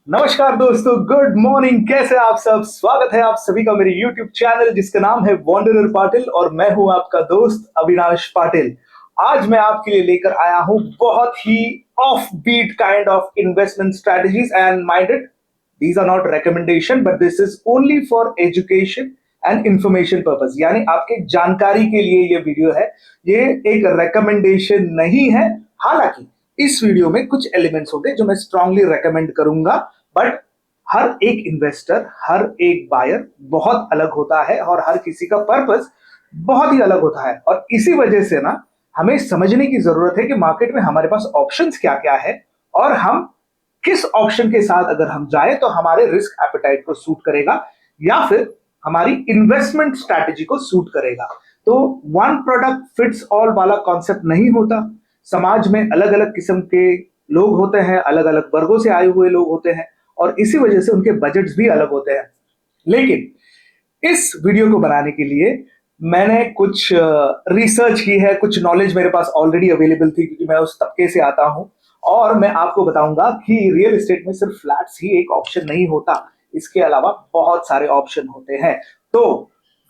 नमस्कार दोस्तों, good morning. कैसे आप सब? स्वागत है आप सभी का मेरे YouTube चैनल जिसका नाम है वॉन्डरर पाटिल और मैं हूं आपका दोस्त अविनाश पाटिल। आज मैं आपके लिए लेकर आया हूं बहुत ही off beat kind of investment strategies and minded. These are not recommendation but this is only for education and information purpose, यानी आपके जानकारी के लिए ये वीडियो है। ये एक रिकमेंडेशन नहीं है। हालांकि इस वीडियो में कुछ एलिमेंट्स होंगे जो मैं स्ट्रांगली रेकमेंड करूंगा, बट हर एक इन्वेस्टर, हर एक बायर बहुत अलग होता है और हर किसी का पर्पस बहुत ही अलग होता है। और इसी वजह से ना हमें समझने की जरूरत है कि मार्केट में हमारे पास ऑप्शंस क्या क्या है और हम किस ऑप्शन के साथ अगर हम जाए तो हमारे रिस्क एपेटाइट को सूट करेगा या फिर हमारी इन्वेस्टमेंट स्ट्रैटेजी को सूट करेगा। तो वन प्रोडक्ट फिट्स ऑल वाला कॉन्सेप्ट नहीं होता। समाज में अलग अलग किस्म के लोग होते हैं, अलग अलग वर्गों से आए हुए लोग होते हैं और इसी वजह से उनके बजट्स भी अलग होते हैं। लेकिन इस वीडियो को बनाने के लिए मैंने कुछ रिसर्च की है, कुछ नॉलेज मेरे पास ऑलरेडी अवेलेबल थी क्योंकि मैं उस तबके से आता हूं। और मैं आपको बताऊंगा कि रियल एस्टेट में सिर्फ फ्लैट्स ही एक ऑप्शन नहीं होता, इसके अलावा बहुत सारे ऑप्शन होते हैं। तो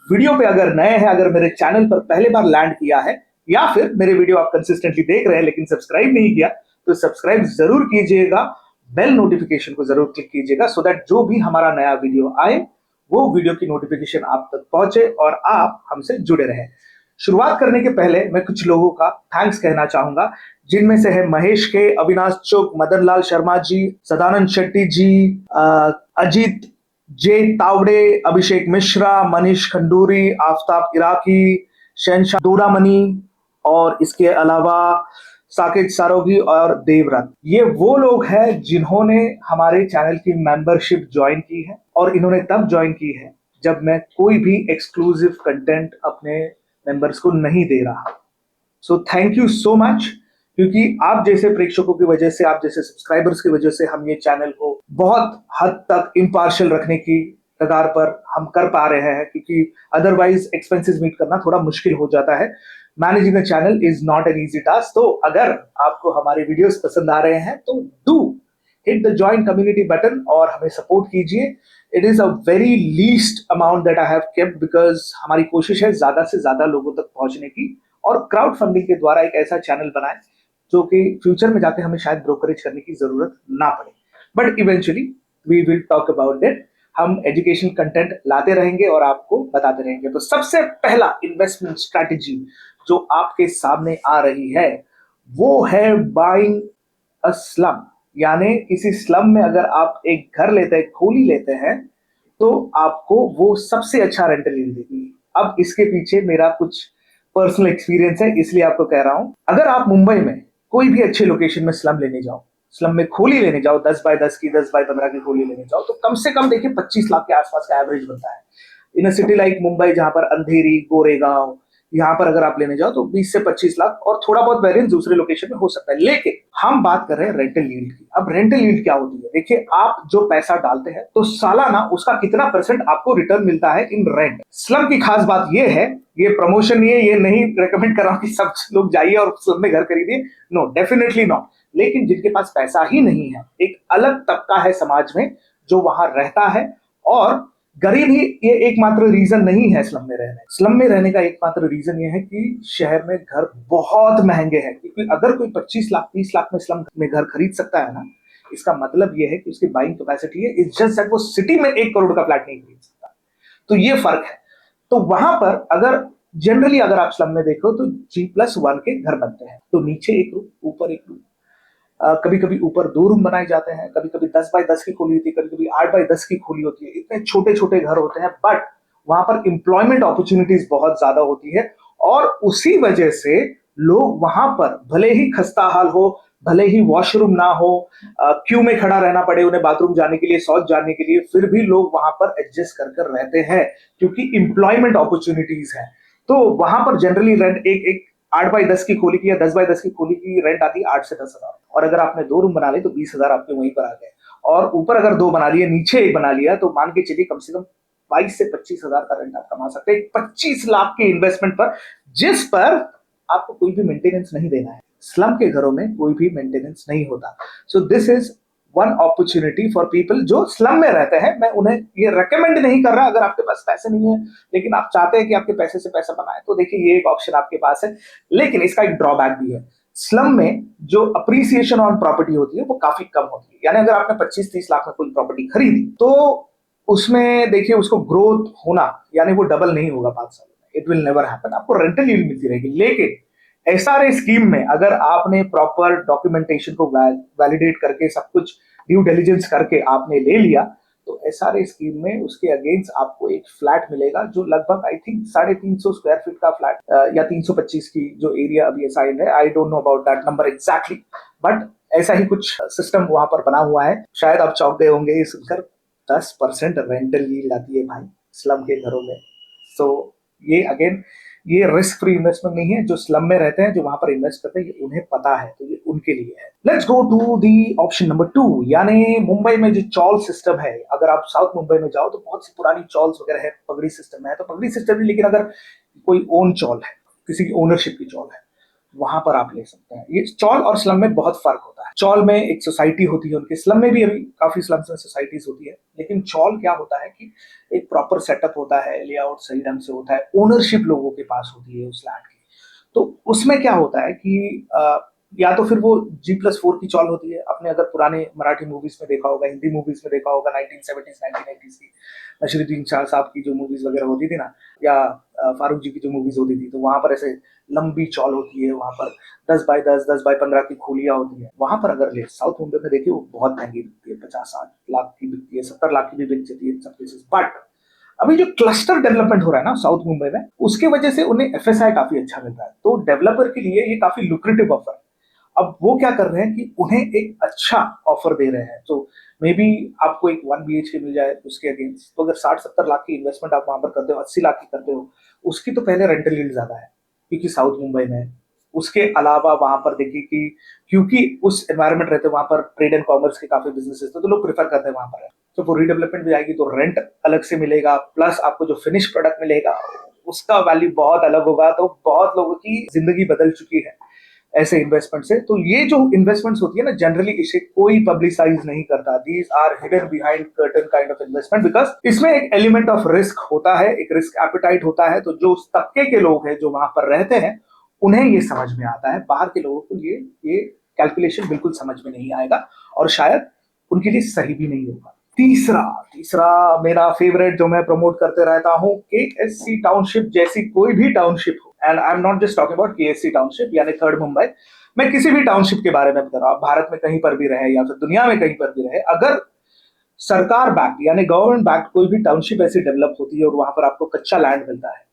वीडियो पे अगर नए हैं, अगर मेरे चैनल पर पहले बार लैंड किया है या फिर मेरे वीडियो आप कंसिस्टेंटली देख रहे हैं लेकिन सब्सक्राइब नहीं किया, तो सब्सक्राइब जरूर कीजिएगा, बेल नोटिफिकेशन को जरूर क्लिक कीजिएगा सो दैट जो भी हमारा नया वीडियो आए वो वीडियो की नोटिफिकेशन आप तक पहुंचे और आप हमसे जुड़े रहें। शुरुआत करने के पहले मैं कुछ लोगों का थैंक्स कहना चाहूंगा, जिनमें से है महेश के, अविनाश चुग, मदन लाल शर्मा जी, सदानंद शेट्टी जी, अजीत जे तावड़े, अभिषेक मिश्रा, मनीष खंडूरी, आफ्ताब इराकी, शहनशाह दोरामनी और इसके अलावा साकेत सारोगी और देवरत। ये वो लोग हैं जिन्होंने हमारे चैनल की मेंबरशिप ज्वाइन की है और इन्होंने तब ज्वाइन की है जब मैं कोई भी एक्सक्लूसिव कंटेंट अपने मेंबर्स को नहीं दे रहा। So thank you so much, क्योंकि आप जैसे प्रेक्षकों की वजह से, आप जैसे सब्सक्राइबर्स की वजह से हम ये चैनल को बहुत हद तक इम्पार्शियल रखने की कगार पर हम कर पा रहे हैं, क्योंकि अदरवाइज एक्सपेंसेस मीट करना थोड़ा मुश्किल हो जाता है। Managing a channel is not an easy task. तो अगर आपको हमारे वीडियोस पसंद आ रहे हैं तो do hit the join community button और हमें सपोर्ट कीजिए। It is a very least amount that I have kept because हमारी कोशिश है ज्यादा से ज्यादा लोगों तक पहुंचने की और क्राउड फंडिंग के द्वारा एक ऐसा चैनल बनाए जो कि फ्यूचर में जाके हमें शायद ब्रोकरेज करने की जरूरत ना पड़े, but eventually we will talk about it. हम एजुकेशन कंटेंट लाते रहेंगे और आपको बताते रहेंगे। तो सबसे पहला इन्वेस्टमेंट स्ट्रैटेजी जो आपके सामने आ रही है वो है बाइंग अ स्लम। यानी किसी स्लम में अगर आप एक घर लेते हैं, खोली लेते हैं, तो आपको वो सबसे अच्छा रेंटल यील्ड देगी। अब इसके पीछे मेरा कुछ पर्सनल एक्सपीरियंस है, इसलिए आपको कह रहा हूं। अगर आप मुंबई में कोई भी अच्छे लोकेशन में स्लम लेने जाओ, स्लम में खोली लेने जाओ, 10 बाय 10 की, 10 बाय 15 की खोली लेने जाओ, तो कम से कम देखिए 25 लाख के आसपास का एवरेज बनता है। इन अ सिटी लाइक मुंबई, जहां पर अंधेरी, गोरेगांव, यहाँ पर अगर आप लेने जाओ तो 20 से 25 लाख और थोड़ा बहुत वेरिएंस दूसरे लोकेशन में हो सकता है। लेकिन हम बात कर रहे हैं रेंटल यील्ड की। अब रेंटल यील्ड क्या होती है? देखिए, आप जो पैसा डालते हैं तो सालाना उसका कितना परसेंट आपको रिटर्न मिलता है इन रेंट। स्लम की खास बात यह है, ये प्रमोशन नहीं है, ये नहीं रेकमेंड कर रहा हूं कि सब लोग जाइए और स्लम में घर खरीदिए, नो, डेफिनेटली नॉट। लेकिन जिनके पास पैसा ही नहीं है, एक अलग तबका है समाज में जो वहां रहता है। और गरीब ही ये एकमात्र रीजन नहीं है स्लम में रहने। स्लम में रहने का एकमात्र रीजन ये है कि शहर में घर बहुत महंगे हैं, क्योंकि अगर कोई 25 लाख 30 लाख में स्लम में घर खरीद सकता है ना, इसका मतलब ये है कि उसकी बाइंग कैपेसिटी है। इट्स जस्ट दैट वो सिटी में 1 करोड़ का फ्लैट नहीं खरीद सकता। तो ये फर्क है। तो वहां पर अगर जनरली अगर आप स्लम में देखो तो G+1 के घर बनते हैं, तो नीचे एक रूम, ऊपर एक रूम, कभी कभी ऊपर 2 रूम बनाए जाते हैं, कभी कभी 10 बाय 10 की खोली होती है, कभी कभी 8 बाय 10 की खोली होती है। इतने छोटे छोटे घर होते हैं, बट वहां पर इंप्लॉयमेंट अपॉर्चुनिटीज बहुत ज्यादा होती है। और उसी वजह से लोग वहां पर भले ही खस्ता हाल हो, भले ही वॉशरूम ना हो, क्यू में खड़ा रहना पड़े उन्हें बाथरूम जाने के लिए, शौच जाने के लिए, फिर भी लोग वहां पर एडजस्ट कर कर रहते हैं क्योंकि इंप्लॉयमेंट अपॉर्चुनिटीज है। तो वहां पर जनरली रेंट एक एक 8 बाय 10 की खोली की या 10 बाय 10 की खोली की रेंट आती है 8 से 10 हजार। और अगर आपने 2 रूम बना लिए तो 20 हजार आपके वहीं पर आ गए। और ऊपर अगर 2 बना लिए, नीचे एक बना लिया, तो मान के चलिए कम से कम 22 से 25 हजार का रेंट आप कमा सकते हैं 25 लाख के इन्वेस्टमेंट पर, जिस पर आपको कोई भी मेंटेनेंस नहीं देना है। स्लम के घरों में कोई भी मेंटेनेंस नहीं होता। So this is one opportunity for people जो स्लम में रहते हैं। मैं उन्हें ये रेकमेंड नहीं कर रहा, अगर आपके पास पैसे नहीं है लेकिन आप चाहते हैं कि आपके पैसे से पैसा बनाए, तो देखिए ये एक ऑप्शन आपके पास है। लेकिन इसका एक ड्रॉबैक भी है, स्लम में जो अप्रिसिएशन ऑन प्रॉपर्टी होती है वो काफी कम होती है। यानी अगर आपने 25-30 लाख में कोई प्रॉपर्टी खरीदी तो उसमें देखिए उसको ग्रोथ होना यानी वो डबल नहीं होगा 5 सालों में, इट विल नेवर हैपन। आपको रेंटल यील्ड मिलती रहेगी। लेकिन एसआरए स्कीम में अगर आपने प्रॉपर डॉक्यूमेंटेशन को वैलिडेट करके सब कुछ ड्यू डिलिजेंस करके आपने ले लिया, तो एसआरए स्कीम में उसके अगेंस्ट आपको एक फ्लैट मिलेगा जो लगभग आई थिंक 350 स्क्वायर फीट का फ्लैट या 325 की जो एरिया अभी असाइन है, I don't know about that number exactly, but ऐसा ही कुछ सिस्टम वहां पर बना हुआ है। शायद आप चौंक गए होंगे ये सुनकर, 10% रेंटल यील्ड आती है भाई स्लम के घरों में। सो ये अगेन ये रिस्क फ्री इन्वेस्टमेंट नहीं है। जो स्लम में रहते हैं, जो वहां पर इन्वेस्ट करते हैं, ये उन्हें पता है, तो ये उनके लिए है। Let's go to the option number 2, यानी मुंबई में जो चॉल सिस्टम है। अगर आप साउथ मुंबई में जाओ तो बहुत सी पुरानी चॉल्स वगैरह है, पगड़ी सिस्टम है, तो पगड़ी सिस्टम नहीं, लेकिन अगर कोई ओन चॉल है, किसी की ओनरशिप की चॉल है, वहां पर आप ले सकते हैं। ये चॉल और स्लम में बहुत फर्क होता है। चॉल में एक सोसाइटी होती है उनके, स्लम में भी अभी काफी स्लम्स में सोसाइटीज होती है, लेकिन चॉल क्या होता है कि एक प्रॉपर सेटअप होता है, लेआउट सही ढंग से होता है, ओनरशिप लोगों के पास होती है उस लैंड की। तो उसमें क्या होता है कि या तो फिर वो G+4 की चॉल होती है। आपने अगर पुराने मराठी मूवीज में देखा होगा, हिंदी मूवीज में देखा होगा, 1970s 1980s की नसीरुद्दीन शाह साहब की जो मूवीज वगैरह होती थी ना, या फारूक जी की जो मूवीज होती थी, तो वहां पर ऐसे लंबी चॉल होती है, वहां पर 10x10 10x15 की खोलियां होती है। वहां पर अगर ले साउथ मुंबई में देखिए वो बहुत महंगी बिकती है, 50-60 लाख की बिकती है, 70 लाख की भी बिक जाती है सब केसेस। बट अभी जो क्लस्टर डेवलपमेंट हो रहा है ना साउथ मुंबई में, उसके वजह से उन्हें एफएसआई काफी अच्छा मिल रहा है, तो डेवलपर के लिए ये काफी लुक्रेटिव ऑफर है। अब वो क्या कर रहे हैं कि उन्हें एक अच्छा ऑफर दे रहे हैं, तो मे बी आपको एक 1 BHK मिल जाए उसके अगेंस्ट। तो अगर 60-70 लाख की इन्वेस्टमेंट आप वहां पर करते हो, 80 लाख की करते हो, उसकी तो पहले रेंटल यील्ड ज्यादा है क्योंकि साउथ मुंबई में है। उसके अलावा वहां पर देखिए कि क्योंकि उस एनवायरमेंट रहते हैं वहां पर, ट्रेड एंड कॉमर्स के काफी बिजनेसेस, तो लोग प्रेफर करते हैं वहां पर है। तो वो रीडेवलपमेंट भी आएगी तो रेंट अलग से मिलेगा, प्लस आपको जो फिनिश प्रोडक्ट मिलेगा उसका वैल्यू बहुत अलग होगा। तो बहुत लोगों की जिंदगी बदल चुकी है ऐसे इन्वेस्टमेंट से। तो ये जो इन्वेस्टमेंट्स होती है ना, जनरली इसे कोई पब्लिसाइज नहीं करता। These are hidden behind curtain kind of investment, because इसमें एक एलिमेंट ऑफ रिस्क होता है, एक रिस्क एपिटाइट होता है। तो जो उस तबके के लोग हैं जो वहां पर रहते हैं, उन्हें ये समझ में आता है। बाहर के लोगों को ये कैलकुलेशन बिल्कुल समझ में नहीं आएगा और शायद उनके लिए सही भी नहीं होगा। तीसरा तीसरा मेरा फेवरेट जो मैं प्रमोट करते रहता हूं, KSC टाउनशिप जैसी कोई भी टाउनशिप हो, and I am not just talking about KSC township यानी थर्ड मुंबई, मैं किसी भी टाउनशिप के बारे में बता रहा हूं। भारत में कहीं पर भी रहे या फिर दुनिया में कहीं पर भी रहे, अगर सरकार बैक यानी गवर्नमेंट बैक कोई भी टाउनशिप ऐसी डेवलप होती है और वहां पर आपको कच्चा लैंड मिलता है,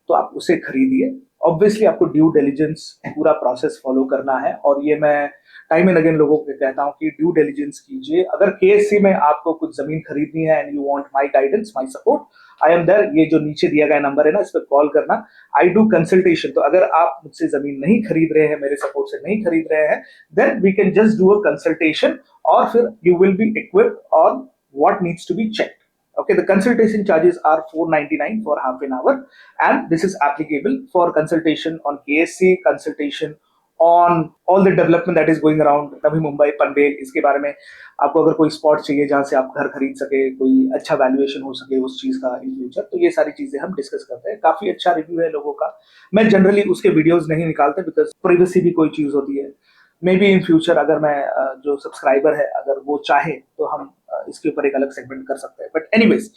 तो आप उसे खरीदिए। ऑब्वियसली आपको ड्यू डिलिजेंस पूरा प्रोसेस फॉलो करना है, और ये मैं टाइम एंड अगेन लोगों को कहता हूं कि ड्यू डिलिजेंस कीजिए। अगर KSC में आपको कुछ जमीन खरीदनी है and you want my guidance, my support, I am there. ये जो नीचे दिया गया नंबर है ना, इस पर कॉल करना, आई डू कंसल्टेशन। तो अगर आप मुझसे जमीन नहीं खरीद रहे हैं, मेरे सपोर्ट से नहीं खरीद रहे हैं, then we can just do a consultation, और फिर you will be equipped on what needs to be checked. Okay, the consultation charges are 499 for half an hour, and this is applicable for consultation on KSC, consultation on all the development that is going around Navi Mumbai, Panvel। इसके बारे में आपको अगर कोई spot चाहिए जहां से आप घर खरीद सके, कोई अच्छा वैल्यूएशन हो सके उस चीज का इन फ्यूचर, तो ये सारी चीजें हम डिस्कस करते हैं। काफी अच्छा रिव्यू है लोगों का। मैं जनरली उसके वीडियोस नहीं निकालते बिकॉज प्राइवेसी भी कोई चीज होती है। मे बी इन फ्यूचर अगर मैं जो सब्सक्राइबर है अगर वो चाहे तो हम इसके ऊपर एक अलग सेगमेंट कर सकते हैं। But anyways,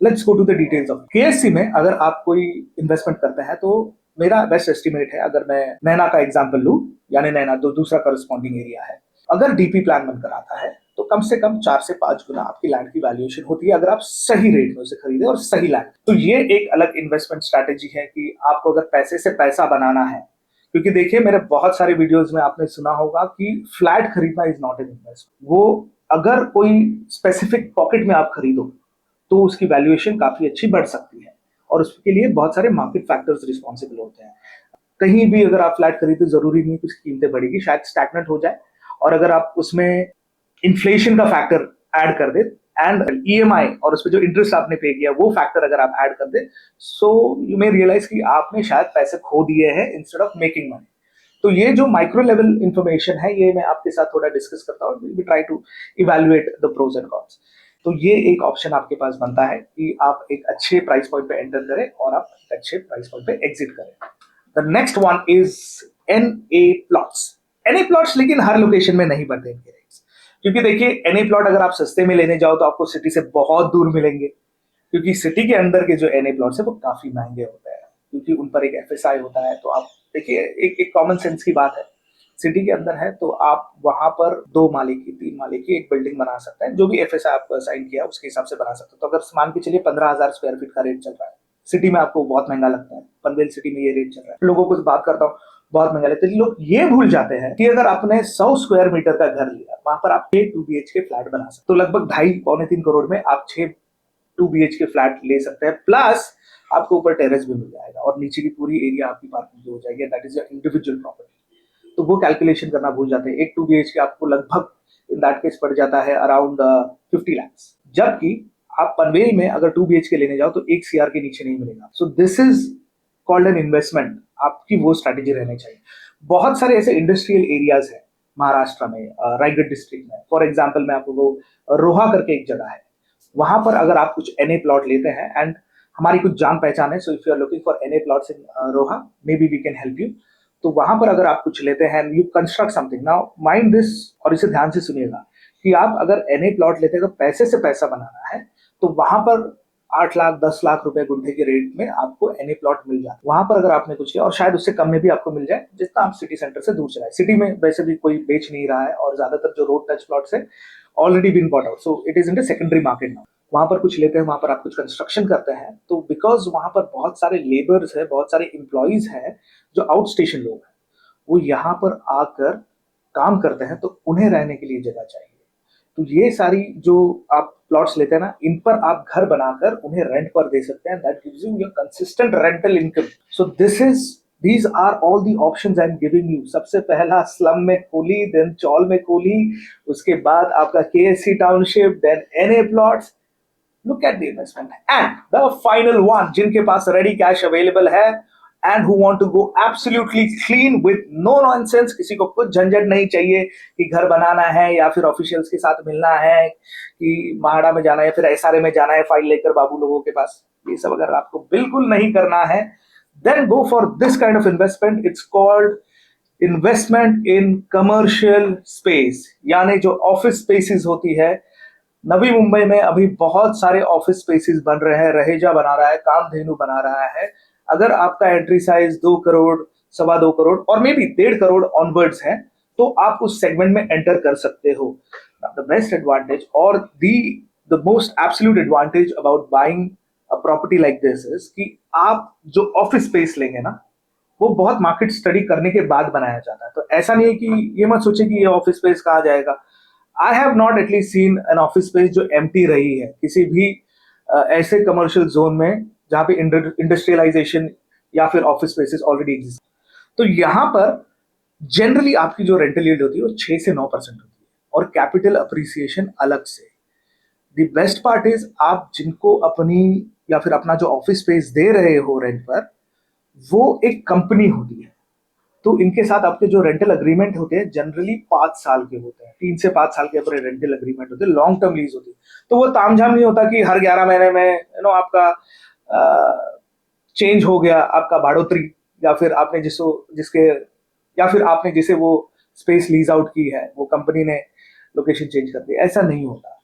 let's go to the details of KSC में। अगर आप कोई इन्वेस्टमेंट करते हैं तो मेरा बेस्ट एस्टिमेट है, अगर मैं नैना का एग्जांपल लूं, यानी नैना तो दूसरा करस्पॉन्डिंग एरिया है, अगर DP प्लान बनकर आता है तो कम से कम 4 से 5 गुना आपकी लैंड की वैल्यूएशन होती है, अगर आप सही रेट में उसे खरीदे और सही लैंड। तो ये एक अलग इन्वेस्टमेंट स्ट्रैटेजी है कि आपको अगर पैसे से पैसा बनाना है, क्योंकि देखिए मेरे बहुत सारे वीडियोस में आपने सुना होगा कि फ्लैट खरीदना इज नॉट एन इन्वेस्टमेंट। वो अगर कोई स्पेसिफिक पॉकेट में आप खरीदो तो उसकी वैल्यूएशन काफी अच्छी बढ़ सकती है, और उसके लिए बहुत सारे मार्केट फैक्टर्स रिस्पॉन्सिबल होते हैं। कहीं भी अगर आप फ्लैट खरीदते, जरूरी नहीं कुछ कीमतें बढ़ेगी, शायद स्टैग्नेंट हो जाए, और अगर आप उसमें इन्फ्लेशन का फैक्टर ऐड कर दे एंड EMI और उस पर जो इंटरेस्ट आपने पे किया वो फैक्टर अगर आप ऐड कर दे, सो यू मे रियलाइज कि आपने शायद पैसे खो दिए हैं इंस्टेड ऑफ मेकिंग मनी। तो ये जो माइक्रो लेवल इंफॉर्मेशन है ये मैं आपके साथ थोड़ा डिस्कस करता हूँ, we try to evaluate the pros and cons. तो ये एक ऑप्शन आपके पास बनता है कि आप एक अच्छे प्राइस पॉइंट पे एंटर करें और आप एक अच्छे प्राइस पॉइंट पे एग्जिट करें। The next one is NA plots. NA plots लेकिन हर लोकेशन में नहीं बनते इनके रेट्स, क्योंकि देखिए NA प्लॉट अगर आप सस्ते में लेने जाओ तो आपको सिटी से बहुत दूर मिलेंगे, क्योंकि सिटी के अंदर के जो NA प्लॉट्स है वो काफी महंगे होते हैं, क्योंकि उन पर एक FSI होता है। तो आप देखिए एक कॉमन सेंस की बात है, सिटी के अंदर है तो आप वहां पर 2 माले की 3 माले की एक बिल्डिंग बना सकते हैं, जो भी FSI आपको असाइन किया उसके हिसाब से बना सकते हैं। तो अगर मान के चलिए 15,000 स्क्वायर फीट का रेट चल रहा है, सिटी में आपको बहुत महंगा लगता है, पनवेल सिटी में ये रेट चल रहा है, लोगों को बात करता हूँ बहुत महंगा लगता है। लोग ये भूल जाते हैं कि अगर आपने 100 स्क्वायर मीटर का घर लिया, वहां पर आप 6 2 BHK फ्लैट बना सकते, तो लगभग 2.5 पौने 3 करोड़ में आप 6 2 BHK फ्लैट ले सकते हैं, प्लस आपको ऊपर टेरेस भी मिल जाएगा और नीचे की पूरी एरिया आपकी पार्किंग की हो जाएगी, that is your individual property. तो वो कैलकुलेशन करना भूल जाते हैं। एक 2 BHK आपको लगभग इन दैट केस पड़ जाता है अराउंड 50 लाख, जबकि आप पनवेल में अगर 2 BHK लेने जाओ तो 1 CR के नीचे नहीं मिलेगा। So this is called an investment. आपकी वो स्ट्रैटेजी रहनी चाहिए। बहुत सारे ऐसे इंडस्ट्रियल एरियाज है महाराष्ट्र में, रायगढ़ डिस्ट्रिक्ट में, फॉर एग्जाम्पल मैं आपको रोहा करके एक जगह है, वहां पर अगर आप कुछ NA प्लॉट लेते हैं एंड हमारी कुछ जान पहचान है, so if you are looking for NA plots in Roha, maybe we can help you. तो वहां पर अगर आप कुछ लेते हैं, you construct something, now mind this, और इसे ध्यान से सुनिएगा कि आप अगर NA प्लॉट लेते हैं तो पैसे से पैसा बनाना है, तो वहां पर 8 लाख 10 लाख रुपए गुंठे के रेट में आपको NA प्लॉट मिल जाए। वहां पर अगर आपने कुछ किया, और शायद उससे कम में भी आपको मिल जाए, जितना आप सिटी सेंटर से दूर चलाए। सिटी में वैसे भी कोई बेच नहीं रहा है और ज्यादातर जो रोड टच प्लॉट्स है already been bought out, so it is in the secondary market now. वहां पर कुछ लेते हैं, वहां पर आप कुछ कंस्ट्रक्शन करते हैं, तो बिकॉज वहां पर बहुत सारे लेबर्स है, बहुत सारे एम्प्लॉइज हैं जो आउट स्टेशन लोग हैं, वो यहाँ पर आकर काम करते हैं, तो उन्हें रहने के लिए जगह चाहिए। तो ये सारी जो आप प्लॉट्स लेते हैं ना, इन पर आप घर बनाकर उन्हें रेंट पर दे सकते हैं, that gives you your consistent rental income. So these are all the options I'm giving you। सबसे पहला स्लम में कोली, देन चौल में कोली, उसके बाद आपका KSC township, then NA plots. Look at the investment. And the final one, जिनके पास ready cash available है and who want to go absolutely clean with no nonsense, किसी को कुछ झंझट नहीं चाहिए कि घर बनाना है या फिर ऑफिशियल्स के साथ मिलना है कि महाड़ा में जाना है या फिर SRA में जाना है फाइल लेकर बाबू लोगों के पास, ये सब अगर आपको बिल्कुल नहीं करना है, then go for this kind of investment। It's called investment in commercial space, यानी जो ऑफिस स्पेसिस होती है। नवी मुंबई में अभी बहुत सारे ऑफिस स्पेसिस बन रहे हैं, रहेजा बना रहा है, कामधेनु बना रहा है। अगर आपका एंट्री साइज 2 करोड़, 2.25 करोड़ और मे बी 1.5 करोड़ ऑनवर्ड्स है, तो आप उस सेगमेंट में एंटर कर सकते हो। द बेस्ट एडवांटेज और the most absolute advantage about buying a property like this is कि आप जो ऑफिस स्पेस लेंगे ना, वो बहुत मार्केट स्टडी करने के बाद बनाया जाता है। तो ऐसा नहीं है कि ये मत सोचे कि ये ऑफिस स्पेस कहाँ जाएगा। I have not at least seen an office space जो एम्प्टी रही है किसी भी ऐसे कमर्शियल जोन में जहां पे इंडस्ट्रियलाइजेशन या फिर ऑफिस स्पेसेस ऑलरेडी एग्जिस्ट। तो यहाँ पर जनरली आपकी जो रेंटल यील्ड होती है वो 6 से 9% होती है, और कैपिटल अप्रिसिएशन अलग से। द बेस्ट पार्ट इज आप जिनको अपनी या फिर अपना जो ऑफिस स्पेस दे रहे हो रेंट पर, वो एक कंपनी होती है, तो इनके साथ आपके जो रेंटल अग्रीमेंट होते हैं जनरली 5 साल के होते हैं, 3 से 5 साल के अपने रेंटल अग्रीमेंट होते हैं, लॉन्ग टर्म लीज होती है। तो वो तामझाम नहीं होता कि हर 11 महीने में आपका चेंज हो गया, आपका बढ़ोतरी, या फिर आपने जिसके या फिर आपने जिसे वो स्पेस लीज आउट की है वो कंपनी ने लोकेशन चेंज कर दी, ऐसा नहीं होता।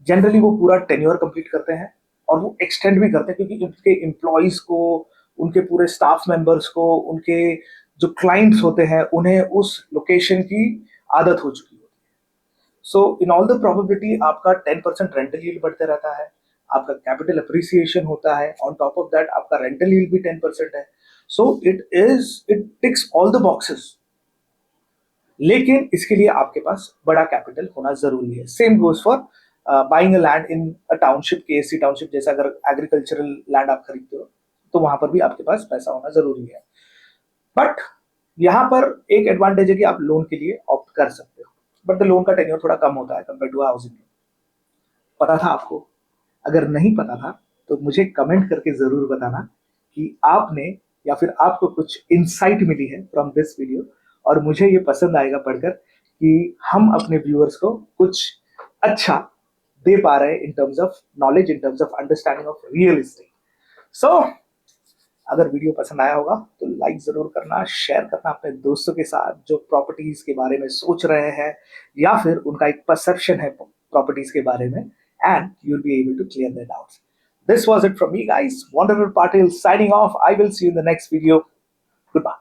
जनरली वो पूरा टेन्योर कंप्लीट करते हैं और वो एक्सटेंड भी करते हैं, क्योंकि उनके एम्प्लॉइज को, उनके पूरे स्टाफ मेंबर्स को, उनके जो क्लाइंट्स होते हैं उन्हें उस लोकेशन की आदत हो चुकी होती है। सो इन ऑल द प्रोबेबिलिटी आपका 10% रेंटल यील्ड बढ़ते रहता है, आपका कैपिटल अप्रिसिएशन होता है, ऑन टॉप ऑफ दैट आपका रेंटल यील्ड भी 10% है। So it ticks all the boxes. लेकिन इसके लिए आपके पास बड़ा कैपिटल होना जरूरी है। Same goes for buying a land in a township, KSC township जैसा अगर एग्रीकल्चरल लैंड आप खरीदते हो तो वहां पर भी आपके पास पैसा होना जरूरी है। बट यहाँ पर एक एडवांटेज है कि आप लोन के लिए ऑप्ट कर सकते हो, बट द लोन का टेन्योर थोड़ा कम होता है कंपेयर टू हाउसिंग लोन। पता था आपको? अगर नहीं पता था तो मुझे कमेंट करके जरूर बताना कि आपने या फिर आपको कुछ इंसाइट मिली है फ्रॉम दिस वीडियो, और मुझे ये पसंद आएगा पढ़कर कि हम अपने व्यूअर्स को कुछ अच्छा दे पा रहे हैं in terms of knowledge, in terms of understanding of real estate. So अगर वीडियो पसंद आया होगा तो लाइक जरूर करना, शेयर करना अपने दोस्तों के साथ जो प्रॉपर्टीज के बारे में सोच रहे हैं या फिर उनका एक परसेप्शन है प्रॉपर्टीज के बारे में, and you will be able to clear their doubts. This was it from me, guys. Wanderer Patil signing off. I will see you in the next video. Goodbye.